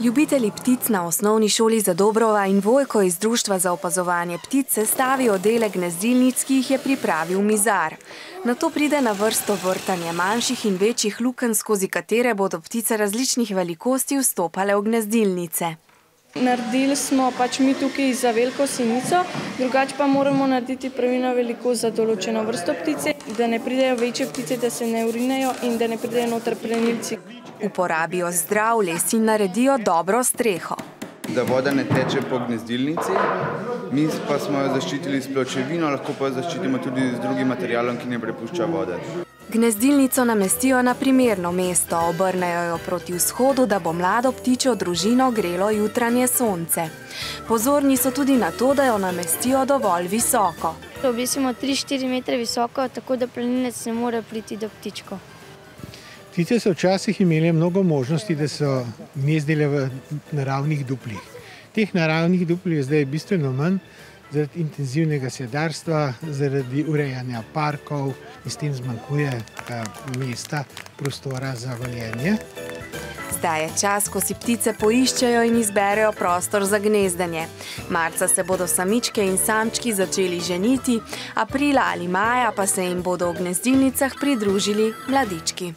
Ljubitelji ptic na osnovni šoli Zadobrova in Vojko iz Društva za opazovanje ptic sestavijo oddelek gnezdilnic, ki jih je pripravil mizar. Nato pride na vrsto vrtanje manjših in večjih lukenj, skozi katere bodo ptice različnih velikosti vstopale v gnezdilnice. Naredili smo mi tukaj za veliko sinico, drugače pa moramo narediti pravilno velikost za določeno vrsto ptice, da ne pridejo večje ptice, da se ne urinejo in da ne pridejo noter plenilci. Uporabijo zdrav les in naredijo dobro streho. Da voda ne teče po gnezdilnici, mi pa smo jo zaščitili s pločevino, lahko pa jo zaščitimo tudi z drugim materialom, ki ne prepušča vode. Gnezdilnico namestijo na primerno mesto, obrnejo jo proti vzhodu, da bo mlado ptičjo družino grelo jutranje sonce. Pozorni so tudi na to, da jo namestijo dovolj visoko. Obesimo 3-4 metre visoko, tako da plenilec ne more priti do ptičkov. Ptice so včasih imele mnogo možnosti, da so gnezdile v naravnih duplih. Teh naravnih duplih je zdaj bistveno manj, zaradi intenzivnega sedarstva, zaradi urejanja parkov in s tem zmanjkuje mesta, prostora za valjenje. Zdaj je čas, ko si ptice poiščejo in izberejo prostor za gnezdenje. Marca se bodo samičke in samčki začeli ženiti, aprila ali maja pa se jim bodo v gnezdilnicah pridružili mladički.